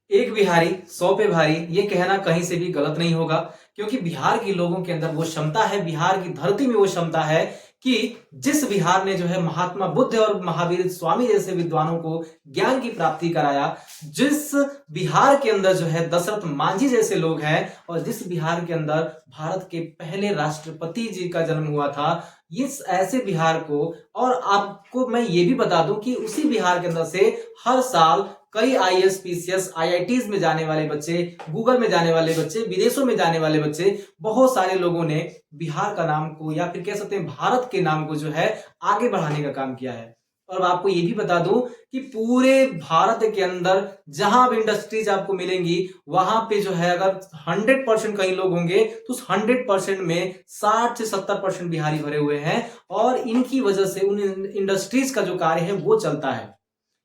एक बिहारी 100 पे भारी, ये कहना कहीं से भी गलत नहीं होगा। क्योंकि बिहार के लोगों के अंदर वो क्षमता है, बिहार की धरती में वो क्षमता है कि जिस बिहार ने जो है महात्मा बुद्ध और महावीर स्वामी जैसे विद्वानों को ज्ञान की प्राप्ति कराया, जिस बिहार के अंदर जो है दशरथ मांझी जैसे लोग हैं, और जिस बिहार के अंदर भारत के पहले राष्ट्रपति जी का जन्म हुआ था, इस ऐसे बिहार को, और आपको मैं ये भी बता दूं कि उसी बिहार के अंदर से हर साल कई आईएएस पीसीएस आईआईटीज में जाने वाले बच्चे, गूगल में जाने वाले बच्चे, विदेशों में जाने वाले बच्चे, बहुत सारे लोगों ने बिहार का नाम को, या फिर कह सकते हैं भारत के नाम को जो है आगे बढ़ाने का काम किया है। और आपको ये भी बता दूं कि पूरे भारत के अंदर जहां भी इंडस्ट्रीज आपको मिलेंगी, वहां पे जो है अगर 100% कहीं लोग होंगे तो उस 100% में 60 से 70% बिहारी भरे हुए हैं, और इनकी वजह से उन इंडस्ट्रीज का जो कार्य है वो चलता है।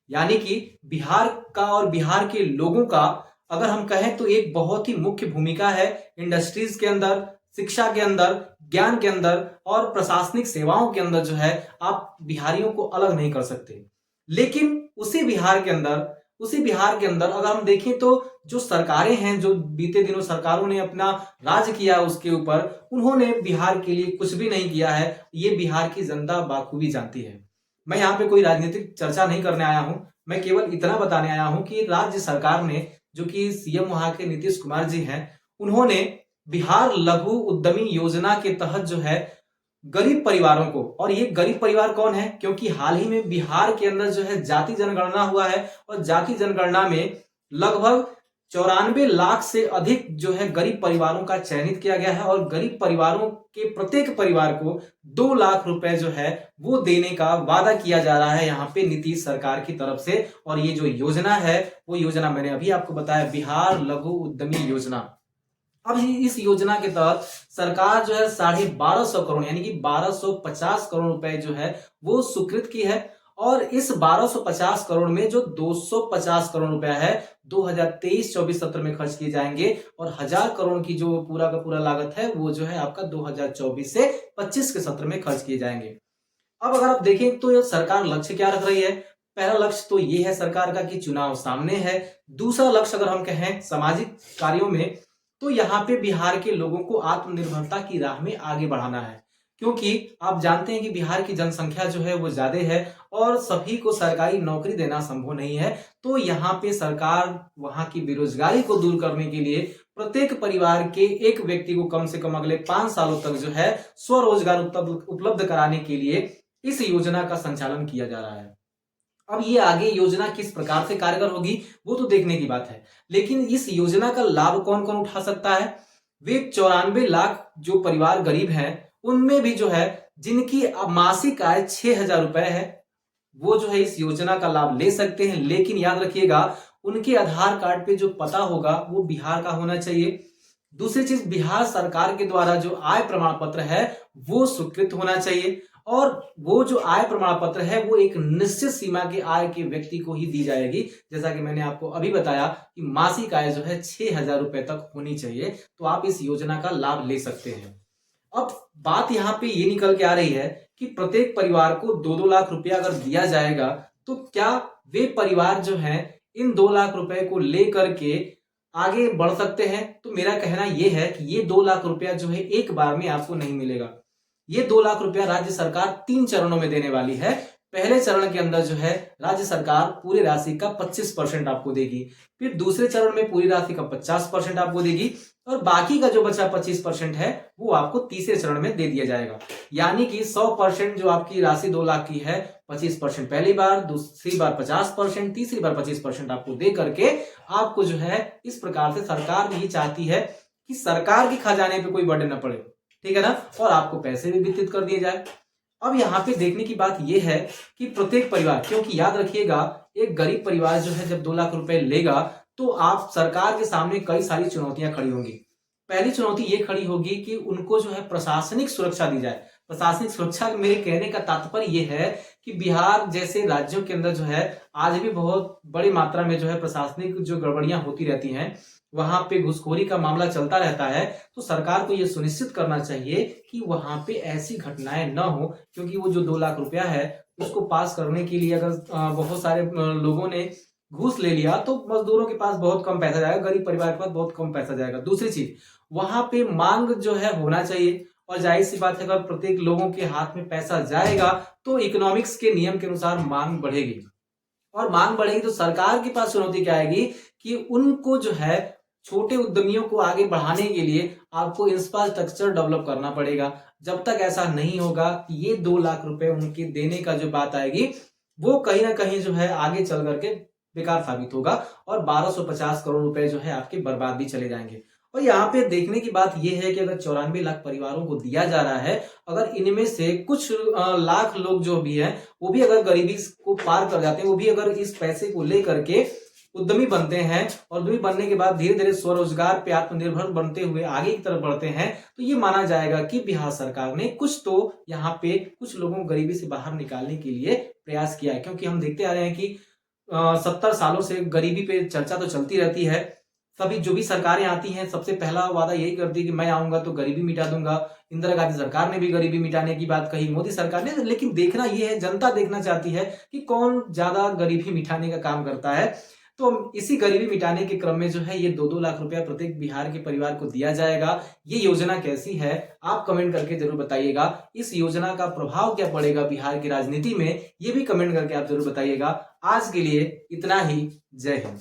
यानी कि बिहार का और बिहार के लोगों का अगर हम कहें तो एक बहुत ही मुख्य भूमिका है इंडस्ट्रीज के अंदर, शिक्षा के अंदर, ज्ञान के अंदर और प्रशासनिक सेवाओं के अंदर जो है आप बिहारियों को अलग नहीं कर सकते। लेकिन उसी बिहार के अंदर अगर हम देखें तो जो सरकारें हैं, जो बीते दिनों सरकारों ने अपना राज किया उसके ऊपर, उन्होंने बिहार के लिए कुछ भी नहीं किया है। ये बिहार की जनता बाखूबी जानती है। मैं यहाँ पे कोई राजनीतिक चर्चा नहीं करने आया हूं, मैं केवल इतना बताने आया हूं कि राज्य सरकार ने, जो कि सीएम वहां के नीतीश कुमार जी हैं, उन्होंने बिहार लघु उद्यमी योजना के तहत जो है गरीब परिवारों को, और ये गरीब परिवार कौन है, क्योंकि हाल ही में बिहार के अंदर जो है जाति जनगणना हुआ है, और जाति जनगणना में लगभग 94 लाख से अधिक जो है गरीब परिवारों का चयनित किया गया है, और गरीब परिवारों के प्रत्येक परिवार को 2 लाख रुपए जो है वो देने का वादा किया जा रहा है यहाँ पे नीतीश सरकार की तरफ से। और ये जो योजना है वो योजना मैंने अभी आपको बताया, बिहार लघु उद्यमी योजना। अब इस योजना के तहत सरकार जो है 1250 करोड़ यानी कि 1250 करोड़ रुपए जो है वो स्वीकृत की है, और इस 1250 करोड़ में जो 250 करोड़ रुपया है 2023-24 सत्र में खर्च किए जाएंगे, और 1000 करोड़ की जो पूरा का पूरा लागत है वो जो है आपका 2024 से 25 के सत्र में खर्च किए जाएंगे। अब अगर आप देखें तो ये सरकार लक्ष्य क्या रख रही है, पहला लक्ष्य तो ये है सरकार का कि चुनाव सामने है। दूसरा लक्ष्य अगर हम कहें सामाजिक कार्यों में, तो यहाँ पे बिहार के लोगों को आत्मनिर्भरता की राह में आगे बढ़ाना है। क्योंकि आप जानते हैं कि बिहार की जनसंख्या जो है वो ज्यादा है, और सभी को सरकारी नौकरी देना संभव नहीं है। तो यहाँ पे सरकार वहां की बेरोजगारी को दूर करने के लिए प्रत्येक परिवार के एक व्यक्ति को कम से कम अगले 5 सालों तक जो है स्वरोजगार उपलब्ध कराने के लिए इस योजना का संचालन किया जा रहा है। अब ये आगे योजना किस प्रकार से कारगर होगी वो तो देखने की बात है, लेकिन इस योजना का लाभ कौन कौन उठा सकता है? वे 94 लाख जो परिवार गरीब हैं, उनमें भी जो है जिनकी मासिक आय 6,000 रुपए है, वो जो है इस योजना का लाभ ले सकते हैं। लेकिन याद रखिएगा, उनके आधार कार्ड पे जो पता होगा वो बिहार का होना चाहिए। दूसरी चीज, बिहार सरकार के द्वारा जो आय प्रमाण पत्र है वो स्वीकृत होना चाहिए, और वो जो आय प्रमाण पत्र है वो एक निश्चित सीमा के आय के व्यक्ति को ही दी जाएगी। जैसा कि मैंने आपको अभी बताया कि मासिक आय जो है 6,000 रुपए तक होनी चाहिए, तो आप इस योजना का लाभ ले सकते हैं। अब बात यहाँ पे ये निकल के आ रही है कि प्रत्येक परिवार को 2-2 लाख रुपया अगर दिया जाएगा, तो क्या वे परिवार जो है इन 2 लाख रुपए को लेकर के आगे बढ़ सकते हैं? तो मेरा कहना यह है कि ये 2 लाख रुपया जो है एक बार में आपको नहीं मिलेगा। ये 2 लाख रुपया राज्य सरकार 3 चरणों में देने वाली है। पहले चरण के अंदर जो है राज्य सरकार पूरी राशि का 25% आपको देगी, फिर दूसरे चरण में पूरी राशि का 50% आपको देगी, और बाकी का जो बचा 25% है वो आपको तीसरे चरण में दे दिया जाएगा। यानी कि 100% जो आपकी राशि 2 लाख की है, 25% पहली बार, दूसरी बार 50%, तीसरी बार 25% आपको दे करके आपको जो है, इस प्रकार से सरकार यही चाहती है कि सरकार के खजाने पे कोई बर्डन न पड़े, ठीक है ना, और आपको पैसे भी वितरित कर दिए जाए। अब यहाँ पे देखने की बात यह है कि प्रत्येक परिवार, क्योंकि याद रखिएगा एक गरीब परिवार जो है जब 2 लाख रुपए लेगा, तो आप सरकार के सामने कई सारी चुनौतियां खड़ी होंगी। पहली चुनौती ये खड़ी होगी कि उनको जो है प्रशासनिक सुरक्षा दी जाए। प्रशासनिक सुरक्षा मेरे कहने का तात्पर्य यह है कि बिहार जैसे राज्यों के अंदर जो है आज भी बहुत बड़ी मात्रा में जो है प्रशासनिक जो गड़बड़ियां होती रहती हैं, वहां पे घुसखोरी का मामला चलता रहता है। तो सरकार को यह सुनिश्चित करना चाहिए कि वहां पे ऐसी घटनाएं न हो, क्योंकि वो जो 2 लाख रुपया है उसको पास करने के लिए अगर बहुत सारे लोगों ने घूस ले लिया तो मजदूरों के पास बहुत कम पैसा जाएगा, गरीब परिवार के पास बहुत कम पैसा जाएगा। दूसरी चीज, वहां पे मांग जो है होना चाहिए, और जाहिर सी बात है अगर प्रत्येक लोगों के हाथ में पैसा जाएगा तो इकोनॉमिक्स के नियम के अनुसार मांग बढ़ेगी, और मांग बढ़ेगी तो सरकार के पास चुनौती क्या आएगी कि उनको जो है छोटे उद्यमियों को आगे बढ़ाने के लिए आपको इंफ्रास्ट्रक्चर डेवलप करना पड़ेगा। जब तक ऐसा नहीं होगा कि ये 2 लाख रुपए उनके देने का जो बात आएगी, वो कहीं ना कहीं जो है आगे चल करके बेकार साबित होगा, और 1250 करोड़ रुपए जो है आपके बर्बाद भी चले जाएंगे। और यहाँ पे देखने की बात यह है कि अगर 94 लाख परिवारों को दिया जा रहा है, अगर इनमें से कुछ लाख लोग जो भी हैं वो भी अगर गरीबी को पार कर जाते हैं, वो भी अगर इस पैसे को लेकर के उद्यमी बनते हैं, और उद्यमी बनने के बाद धीरे धीरे स्वरोजगार पे आत्मनिर्भर बनते हुए आगे की तरफ बढ़ते हैं, तो ये माना जाएगा कि बिहार सरकार ने कुछ तो यहाँ पे कुछ लोगों को गरीबी से बाहर निकालने के लिए प्रयास किया है। क्योंकि हम देखते आ रहे हैं कि 70 सालों से गरीबी पे चर्चा तो चलती रहती है। सभी जो भी सरकारें आती हैं सबसे पहला वादा यही करती है कि मैं आऊंगा तो गरीबी मिटा दूंगा। इंदिरा गांधी सरकार ने भी गरीबी मिटाने की बात कही, मोदी सरकार ने, लेकिन देखना यह है, जनता देखना चाहती है कि कौन ज्यादा गरीबी मिटाने का काम करता है। तो इसी गरीबी मिटाने के क्रम में जो है ये 2-2 लाख रुपया प्रत्येक बिहार के परिवार को दिया जाएगा। ये योजना कैसी है आप कमेंट करके जरूर बताइएगा। इस योजना का प्रभाव क्या पड़ेगा बिहार की राजनीति में, ये भी कमेंट करके आप जरूर बताइएगा। आज के लिए इतना ही। जय हिंद।